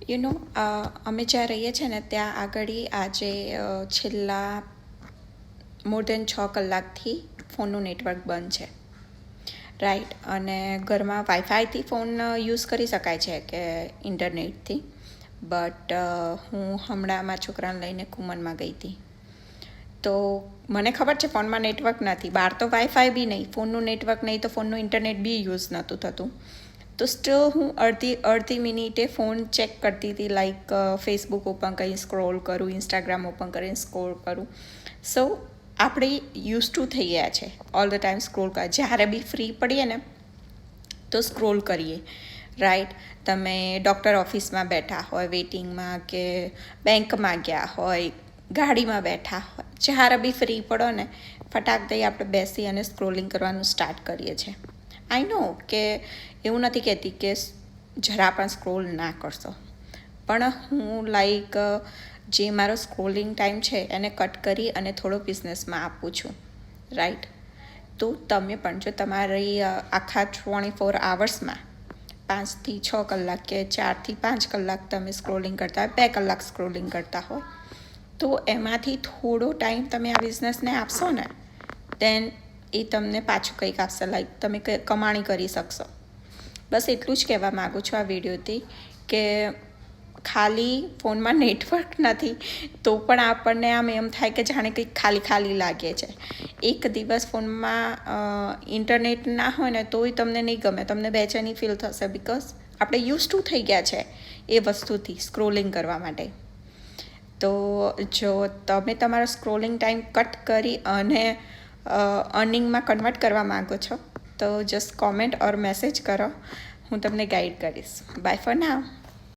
You know અમે જ્યાં રહીએ છીએ ને ત્યાં આગળ આજે છેલ્લા મોર દેન 6 કલાકથી ફોનનું નેટવર્ક બંધ છે, રાઈટ. અને ઘરમાં વાઈફાઈથી ફોન યુઝ કરી શકાય છે કે ઇન્ટરનેટથી, બટ હું હમણાં મારા છોકરાને લઈને કુમનમાં ગઈ હતી. તો મને ખબર છે ફોનમાં નેટવર્ક નથી, બહાર તો વાઈફાઈ બી નહીં, ફોનનું નેટવર્ક નહીં તો ફોનનું ઇન્ટરનેટ બી યુઝ નહોતું થતું. તો સ્ટીલ હું અડધી મિનિટે ફોન ચેક કરતી હતી, લાઈક ફેસબુક ઓપન કરીને સ્ક્રોલ કરું, ઇન્સ્ટાગ્રામ ઓપન કરીને સ્ક્રોલ કરું. સો આપણે યુઝ ટુ થઈ ગયા છે ઓલ ધ ટાઈમ સ્ક્રોલ કરવા. જ્યારે બી ફ્રી પડીએ ને તો સ્ક્રોલ કરીએ, રાઈટ. તમે ડૉક્ટર ઓફિસમાં બેઠા હોય વેઇટિંગમાં, કે બેંકમાં ગયા હોય, ગાડીમાં બેઠા હોય, જ્યારે બી ફ્રી પડો ને ફટાક દઈ આપણે બેસી અને સ્ક્રોલિંગ કરવાનું સ્ટાર્ટ કરીએ છીએ. આઈ નો કે એવું નથી કહેતી કે જરા પણ સ્ક્રોલ ના કરશો, પણ હું લાઈક જે મારો સ્ક્રોલિંગ ટાઈમ છે એને કટ કરી અને થોડો બિઝનેસમાં આપું છું, રાઈટ. તો તમે પણ જો તમારી આખા 24 આવર્સમાં 5 થી 6 કલાક કે 4 થી 5 કલાક તમે સ્ક્રોલિંગ કરતા હોય, 2 કલાક સ્ક્રોલિંગ કરતા હોય, તો એમાંથી થોડો ટાઈમ તમે આ બિઝનેસને આપશો ને, દેન એ તમને પાછું કંઈક આપશે, લાઈક તમે કમાણી કરી શકશો. બસ એટલું જ કહેવા માગું છું આ વિડીયોથી, કે ખાલી ફોનમાં નેટવર્ક નથી તો પણ આપણને આમ એમ થાય કે જાણે કંઈક ખાલી ખાલી લાગે છે. એક દિવસ ફોનમાં ઇન્ટરનેટ ના હોય ને તોય તમને નહીં ગમે, તમને બેચેની ફીલ થશે, બિકોઝ આપણે યુઝ ટુ થઈ ગયા છે એ વસ્તુથી સ્ક્રોલિંગ કરવા માટે. તો જો તમે તમારો સ્ક્રોલિંગ ટાઈમ કટ કરી અને અર્નિંગમાં કન્વર્ટ કરવા માગો છો તો જસ્ટ કોમેન્ટ ઓર મેસેજ કરો, હું તમને ગાઈડ કરીશ. Bye for now.